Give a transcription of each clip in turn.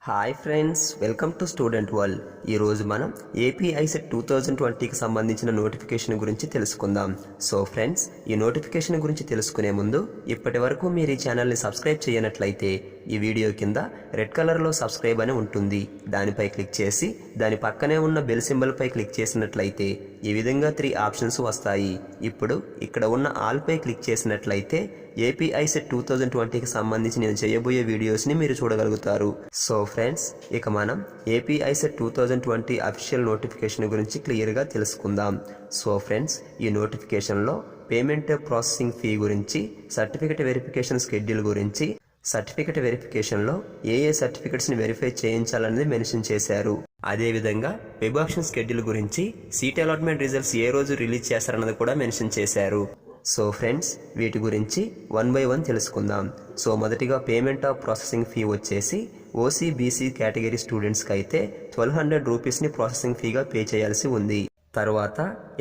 Hi friends, welcome to student world. ఈరోజు మనం AP ICET 2020కి సంబంధించిన నోటిఫికేషన్ గురించి తెలుసుకుందాం. సో ఫ్రెండ్స్, ఈ నోటిఫికేషన్ గురించి తెలుసుకునే ముందు ఇప్పటి వరకు మీరు ఈ ఛానల్ని సబ్స్క్రైబ్ చేయనట్లయితే ఈ వీడియో కింద రెడ్ కలర్లో సబ్స్క్రైబ్ అని ఉంటుంది. దానిపై క్లిక్ చేసి దాని పక్కనే ఉన్న బెల్ సింబల్పై క్లిక్ చేసినట్లయితే ఈ విధంగా 3 ఆప్షన్స్ వస్తాయి. ఇప్పుడు ఇక్కడ ఉన్న ఆల్ పై క్లిక్ చేసినట్లయితే ఏపీ ఐసెట్ 2020కి సంబంధించి నేను చేయబోయే వీడియోస్ని మీరు చూడగలుగుతారు. సో ఫ్రెండ్స్, ఇక మనం ఏపీ ఐసెట్ 2020 అఫీషియల్ నోటిఫికేషన్ గురించి క్లియర్గా తెలుసుకుందాం. సో ఫ్రెండ్స్, ఈ నోటిఫికేషన్లో పేమెంట్ ప్రాసెసింగ్ ఫీ గురించి, సర్టిఫికెట్ వెరిఫికేషన్ షెడ్యూల్ గురించి, సర్టిఫికెట్ వెరిఫికేషన్లో ఏ సర్టిఫికెట్స్ని వెరిఫై చేయించాలనేది మెన్షన్ చేశారు. అదేవిధంగా వెబ్ ఆప్షన్ షెడ్యూల్ గురించి, సీట్ అలాట్మెంట్ రిజల్ట్స్ ఏ రోజు రిలీజ్ చేస్తారన్నది కూడా మెన్షన్ చేశారు. సో ఫ్రెండ్స్, వీటి గురించి 1 by 1 తెలుసుకుందాం. సో మొదటిగా పేమెంట్ ఆఫ్ ప్రాసెసింగ్ ఫీ వచ్చేసి ఓసీ బీసీ కేటగిరీ స్టూడెంట్స్కి అయితే 1200 రూపీస్ని ప్రాసెసింగ్ ఫీగా పే చేయాల్సి ఉంది. తర్వాత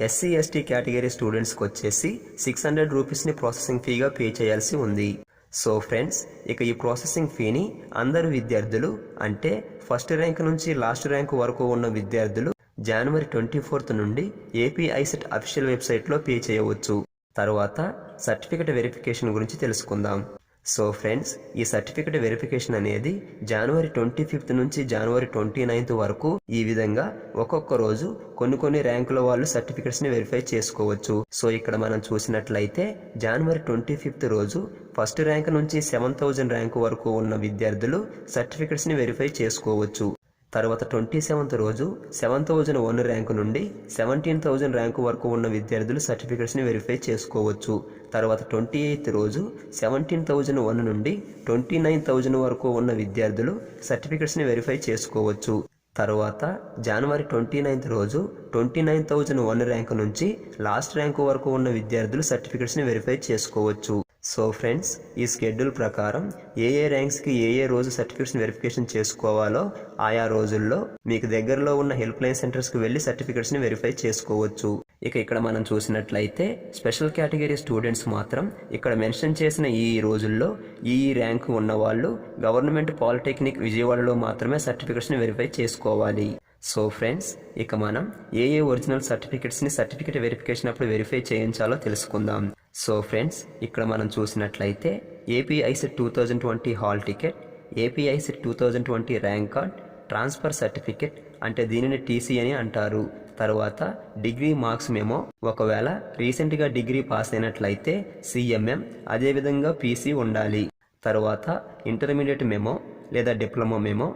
ఎస్సీ ఎస్టీ కేటగిరీ స్టూడెంట్స్కి వచ్చేసి 600 రూపీస్ని ప్రాసెసింగ్ ఫీగా పే చేయాల్సి ఉంది. సో ఫ్రెండ్స్, ఇక ఈ ప్రాసెసింగ్ ఫీని అందరు విద్యార్థులు, అంటే ఫస్ట్ ర్యాంక్ నుంచి లాస్ట్ ర్యాంక్ వరకు ఉన్న విద్యార్థులు జనవరి 24 నుండి ఏపీ ఐసెట్ అఫీషియల్ వెబ్సైట్లో పే చేయవచ్చు. తర్వాత సర్టిఫికెట్ వెరిఫికేషన్ గురించి తెలుసుకుందాం. సో ఫ్రెండ్స్, ఈ సర్టిఫికెట్ వెరిఫికేషన్ అనేది జనవరి 25 నుంచి జనవరి 29 వరకు ఈ విధంగా ఒక్కొక్క రోజు కొన్ని ర్యాంకుల వాళ్ళు సర్టిఫికెట్స్ని వెరిఫై చేసుకోవచ్చు. సో ఇక్కడ మనం చూసినట్లయితే జనవరి 25 రోజు ఫస్ట్ ర్యాంక్ నుంచి 7000 ర్యాంకు వరకు ఉన్న విద్యార్థులు సర్టిఫికెట్స్ని వెరిఫై చేసుకోవచ్చు. తర్వాత 27th రోజు 7001 ర్యాంకు నుండి 17000 ర్యాంకు వరకు ఉన్న విద్యార్థులు సర్టిఫికెట్స్ని వెరిఫై చేసుకోవచ్చు. తర్వాత 28th రోజు 17001 నుండి 29000 వరకు ఉన్న విద్యార్థులు సర్టిఫికెట్స్ని వెరిఫై చేసుకోవచ్చు. తర్వాత జనవరి 29th రోజు 29001 ర్యాంకు నుంచి లాస్ట్ ర్యాంకు వరకు ఉన్న విద్యార్థులు సర్టిఫికెట్స్ని వెరిఫై చేసుకోవచ్చు. సో ఫ్రెండ్స్, ఈ షెడ్యూల్ ప్రకారం ఏ ర్యాంక్స్కి ఏ రోజు సర్టిఫికెట్స్ని వెరిఫికేషన్ చేసుకోవాలో ఆయా రోజుల్లో మీకు దగ్గరలో ఉన్న హెల్ప్లైన్ సెంటర్స్కి వెళ్ళి సర్టిఫికెట్స్ని వెరిఫై చేసుకోవచ్చు. ఇక ఇక్కడ మనం చూసినట్లయితే స్పెషల్ కేటగిరీ స్టూడెంట్స్ మాత్రం ఇక్కడ మెన్షన్ చేసిన ఈ రోజుల్లో ఈ ర్యాంకు ఉన్న వాళ్ళు గవర్నమెంట్ పాలిటెక్నిక్ విజయవాడలో మాత్రమే సర్టిఫికెట్స్ని వెరిఫై చేసుకోవాలి. సో ఫ్రెండ్స్, ఇక మనం ఏ ఒరిజినల్ సర్టిఫికెట్స్ని సర్టిఫికెట్ వెరిఫికేషన్ అప్పుడు వెరిఫై చేయించాలో తెలుసుకుందాం. సో ఫ్రెండ్స్, ఇక్కడ మనం చూసినట్లయితే AP ICET 2020 hall ticket, AP ICET 2020 rank card, transfer certificate అంటే దీనిని టీసీ అని అంటారు. తర్వాత డిగ్రీ మార్క్స్ మెమో, ఒకవేళ రీసెంట్గా డిగ్రీ పాస్ అయినట్లయితే సిఎంఎం, అదేవిధంగా పీసీ ఉండాలి. తర్వాత ఇంటర్మీడియట్ మెమో లేదా డిప్లొమా మెమో,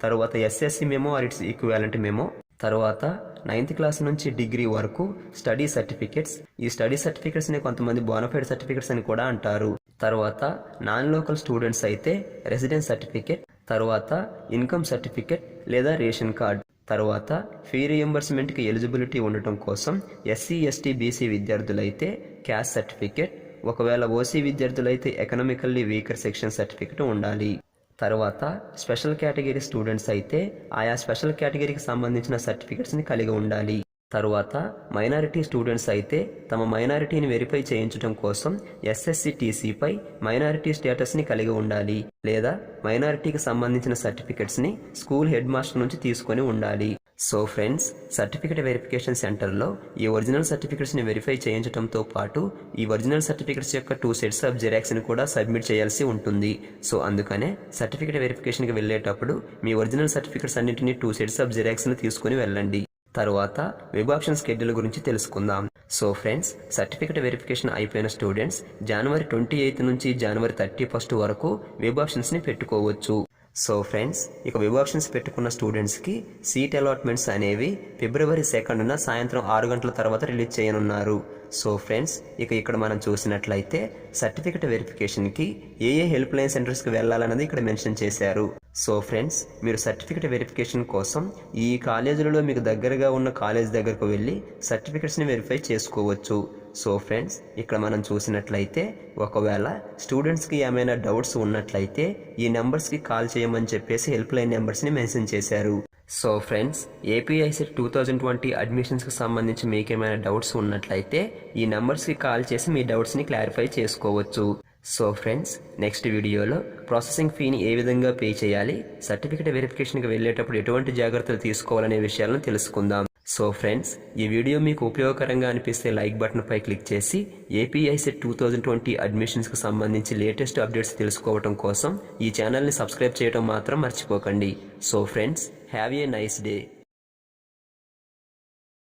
తర్వాత SSC memo or its equivalent memo, తర్వాత 9th క్లాస్ నుంచి డిగ్రీ వరకు స్టడీ సర్టిఫికెట్స్. ఈ స్టడీ సర్టిఫికెట్స్ని కొంతమంది బోనఫైడ్ సర్టిఫికెట్స్ అని కూడా అంటారు. తర్వాత నాన్ లోకల్ స్టూడెంట్స్ అయితే రెసిడెన్స్ సర్టిఫికెట్, తర్వాత ఇన్కమ్ సర్టిఫికెట్ లేదా రేషన్ కార్డ్, తర్వాత ఫీ రియంబర్స్మెంట్కి ఎలిజిబిలిటీ ఉండటం కోసం ఎస్సీ ఎస్టీ బీసీ విద్యార్థులైతే క్యాస్ట్ సర్టిఫికెట్, ఒకవేళ ఓసీ విద్యార్థులైతే ఎకనామికల్లీ వీకర్ సెక్షన్ సర్టిఫికెట్ ఉండాలి. తర్వాత స్పెషల్ కేటగిరీ స్టూడెంట్స్ అయితే ఆయా స్పెషల్ కేటగిరీకి సంబంధించిన సర్టిఫికెట్స్ని కలిగి ఉండాలి. తర్వాత మైనారిటీ స్టూడెంట్స్ అయితే తమ మైనారిటీని వెరిఫై చేయించడం కోసం ఎస్ఎస్సి టీసీపై మైనారిటీ స్టేటస్ని కలిగి ఉండాలి, లేదా మైనారిటీకి సంబంధించిన సర్టిఫికెట్స్ని స్కూల్ హెడ్ మాస్టర్ నుంచి తీసుకొని ఉండాలి. సో ఫ్రెండ్స్, సర్టిఫికెట్ వెరిఫికేషన్ సెంటర్లో ఈ ఒరిజినల్ సర్టిఫికెట్స్ని వెరిఫై చేయించడంతో పాటు ఈ ఒరిజినల్ సర్టిఫికెట్స్ యొక్క 2 sets ఆఫ్ జిరాక్స్ని కూడా సబ్మిట్ చేయాల్సి ఉంటుంది. సో అందుకనే సర్టిఫికెట్ వెరిఫికేషన్కి వెళ్ళేటప్పుడు మీ ఒరిజినల్ సర్టిఫికెట్స్ అన్నింటినీ 2 sets ఆఫ్ జిరాక్స్ని తీసుకుని వెళ్ళండి. తర్వాత వెబ్ ఆప్షన్ షెడ్యూల్ గురించి తెలుసుకుందాం. సో ఫ్రెండ్స్, సర్టిఫికెట్ వెరిఫికేషన్ అయిపోయిన స్టూడెంట్స్ జనవరి 28 నుంచి జనవరి 31 వరకు వెబ్ ఆప్షన్స్ని పెట్టుకోవచ్చు. సో ఫ్రెండ్స్, ఇక వెబ్ ఆప్షన్స్ పెట్టుకున్న స్టూడెంట్స్కి సీట్ అలాట్మెంట్స్ అనేవి ఫిబ్రవరి 2న సాయంత్రం 6 గంటల తర్వాత రిలీజ్ చేయనున్నారు. సో ఫ్రెండ్స్, ఇక ఇక్కడ మనం చూసినట్లయితే సర్టిఫికెట్ వెరిఫికేషన్కి ఏ హెల్ప్ లైన్ సెంటర్స్కి వెళ్ళాలన్నది ఇక్కడ మెన్షన్ చేశారు. సో ఫ్రెండ్స్, మీరు సర్టిఫికెట్ వెరిఫికేషన్ కోసం ఈ కాలేజీలలో మీకు దగ్గరగా ఉన్న కాలేజ్ దగ్గరకు వెళ్ళి సర్టిఫికెట్స్ని వెరిఫై చేసుకోవచ్చు. సో ఫ్రెండ్స్, ఇక్కడ మనం చూసినట్లయితే ఒకవేళ స్టూడెంట్స్కి ఏమైనా డౌట్స్ ఉన్నట్లయితే ఈ నెంబర్స్కి కాల్ చేయమని చెప్పేసి హెల్ప్ లైన్ నెంబర్స్ని మెన్షన్ చేశారు. సో ఫ్రెండ్స్, ఏపీ ఐసెట్ 2020 అడ్మిషన్స్కి సంబంధించి మీకేమైనా డౌట్స్ ఉన్నట్లయితే ఈ నెంబర్స్కి కాల్ చేసి మీ డౌట్స్ని క్లారిఫై చేసుకోవచ్చు. సో ఫ్రెండ్స్, నెక్స్ట్ వీడియోలో ప్రాసెసింగ్ ఫీని ఏ విధంగా పే చేయాలి, సర్టిఫికేట్ వెరిఫికేషన్కి వెళ్ళేటప్పుడు ఎటువంటి జాగ్రత్తలు తీసుకోవాలనే విషయాలను తెలుసుకుందాం. సో ఫ్రెండ్స్, ఈ వీడియో మీకు ఉపయోగకరంగా అనిపిస్తే లైక్ బటన్ పై క్లిక్ చేసి ఏపీ ఐసెట్ 2020 అడ్మిషన్స్కి సంబంధించి లేటెస్ట్ అప్డేట్స్ తెలుసుకోవడం కోసం ఈ ఛానల్ని సబ్స్క్రైబ్ చేయడం మాత్రం మర్చిపోకండి. So friends, have a nice day.